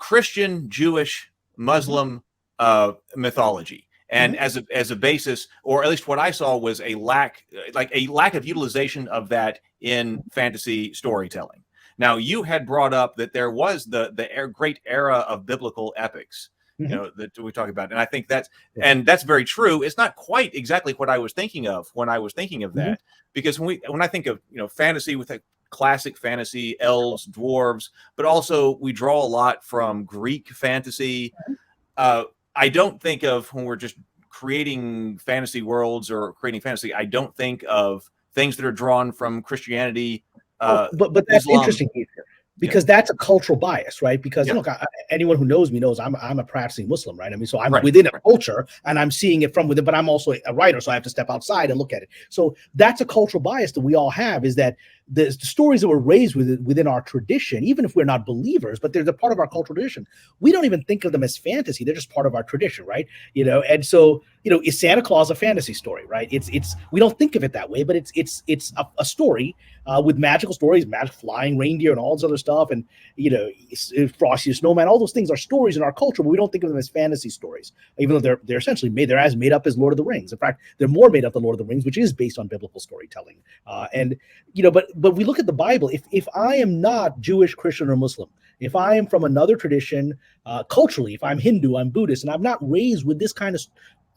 Christian, Jewish, Muslim mythology. And as a basis, or at least what I saw was a lack of utilization of that in fantasy storytelling. Now, you had brought up that there was the great era of biblical epics, that we talk about, and I think that's very true. It's not quite exactly what I was thinking of when I was thinking of that, because when I think of fantasy with a classic fantasy, elves, dwarves, but also we draw a lot from Greek fantasy. I don't think of, when we're just creating fantasy worlds or creating fantasy, I don't think of things that are drawn from Christianity. But that's Islam. Interesting, because that's a cultural bias, right? Because look, anyone who knows me knows I'm a practicing Muslim, right? I mean, so I'm within a culture and I'm seeing it from within, but I'm also a writer, so I have to step outside and look at it. So that's a cultural bias that we all have, is that the stories that were raised within our tradition, even if we're not believers, but they're part of our cultural tradition, we don't even think of them as fantasy. They're just part of our tradition, right? And so, is Santa Claus a fantasy story, right? It's we don't think of it that way, but it's a story with magical stories, magic flying reindeer and all this other stuff, and Frosty the Snowman. All those things are stories in our culture, but we don't think of them as fantasy stories, even though they're essentially they're as made up as Lord of the Rings. In fact, they're more made up than Lord of the Rings, which is based on biblical storytelling. But we look at the Bible. If I am not Jewish, Christian, or Muslim, if I am from another tradition, culturally, if I'm Hindu, I'm Buddhist, and I'm not raised with this kind of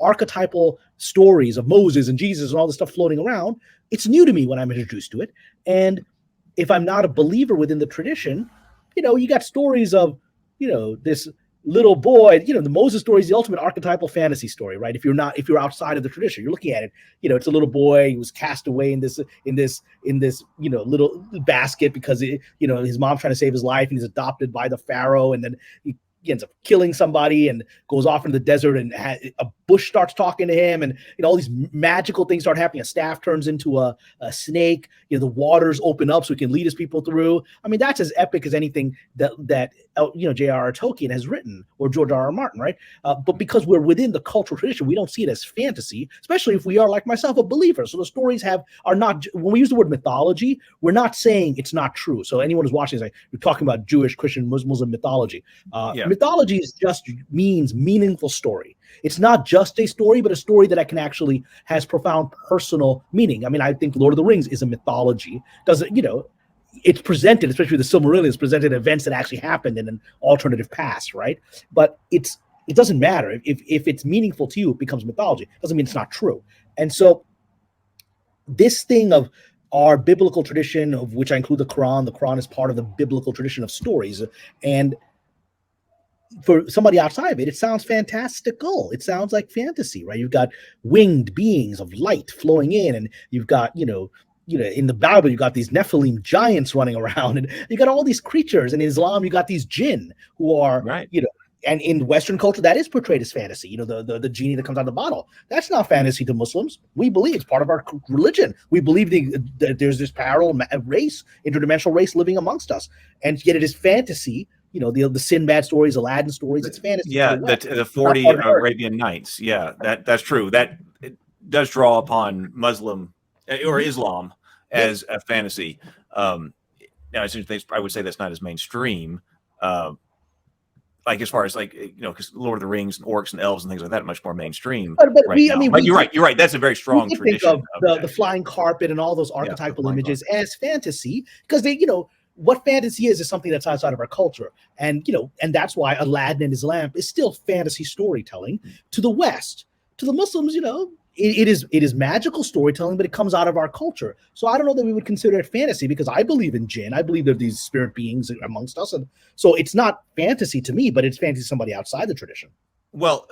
archetypal stories of Moses and Jesus and all this stuff floating around, it's new to me when I'm introduced to it. And if I'm not a believer within the tradition, you got stories of, this little boy, the Moses story is the ultimate archetypal fantasy story, right? If you're outside of the tradition, you're looking at it, it's a little boy who was cast away in this little basket because his mom's trying to save his life, and he's adopted by the Pharaoh, and then he ends up killing somebody and goes off into the desert, and a bush starts talking to him, and all these magical things start happening. A staff turns into a snake. The waters open up so he can lead his people through. I mean, that's as epic as anything that J.R.R. Tolkien has written, or George R.R. Martin, right? But because we're within the cultural tradition, we don't see it as fantasy, especially if we are, like myself, a believer. So the stories are not. When we use the word mythology, we're not saying it's not true. So anyone who's watching is like, you're talking about Jewish, Christian, Muslim mythology. Mythology just means meaningful story. It's not just a story, but a story that has profound personal meaning. I mean, I think Lord of the Rings is a mythology. It's presented, especially the Silmarillion, is presented events that actually happened in an alternative past, right? But it doesn't matter. If it's meaningful to you, it becomes mythology. It doesn't mean it's not true. And so this thing of our biblical tradition, of which I include the Quran is part of the biblical tradition of stories. And for somebody outside of it, it sounds fantastical. It sounds like fantasy, right? You've got winged beings of light flowing in, and you've got, in the Bible, you got these Nephilim giants running around, and you got all these creatures. And in Islam, you got these jinn who are, and in Western culture, that is portrayed as fantasy. The genie that comes out of the bottle. That's not fantasy to Muslims. We believe it's part of our religion. We believe that there's this parallel race, interdimensional race living amongst us. And yet it is fantasy. The Sinbad stories, Aladdin stories, it's fantasy. Yeah, the 40 Arabian Nights. Yeah, that's true. That it does draw upon Muslim or Islam as a fantasy. Now, I would say that's not as mainstream. Like as far as because Lord of the Rings and orcs and elves and things like that are much more mainstream. But you're right. That's a very strong tradition. Of the flying carpet and all those archetypal images as fantasy, because what fantasy is something that's outside of our culture. And that's why Aladdin and his lamp is still fantasy storytelling to the West. To the Muslims, it is magical storytelling, but it comes out of our culture. So I don't know that we would consider it fantasy, because I believe in jinn. I believe there are these spirit beings amongst us. And so it's not fantasy to me, but it's fantasy to somebody outside the tradition. Well,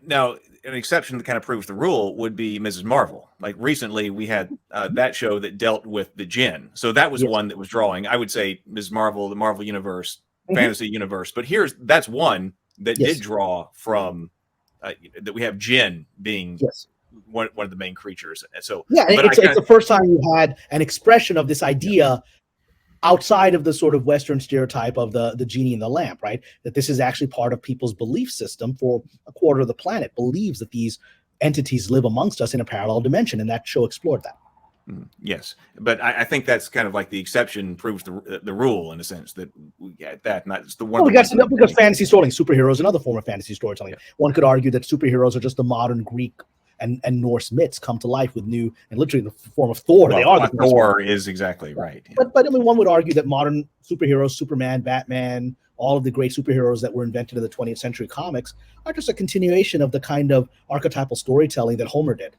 now an exception that kind of proves the rule would be Mrs. Marvel. Like recently, we had that show that dealt with the jinn, so that was one that was drawing. I would say Mrs. Marvel, the Marvel universe, fantasy universe. But that's one that did draw from that we have jinn being one of the main creatures. And so it's the first time you had an expression of this idea outside of the sort of Western stereotype of the genie in the lamp, right? That this is actually part of people's belief system. For a quarter of the planet believes that these entities live amongst us in a parallel dimension, and that show explored that. Yes, but I think that's kind of like the exception proves the rule in a sense that we get that, not just the one. Well, because fantasy storytelling, superheroes, another form of fantasy storytelling. Yeah. One could argue that superheroes are just the modern Greek and Norse myths come to life with new, and literally in the form of Thor. They are the Thor is exactly right. Yeah. But I mean, one would argue that modern superheroes, Superman, Batman, all of the great superheroes that were invented in the 20th century comics are just a continuation of the kind of archetypal storytelling that Homer did.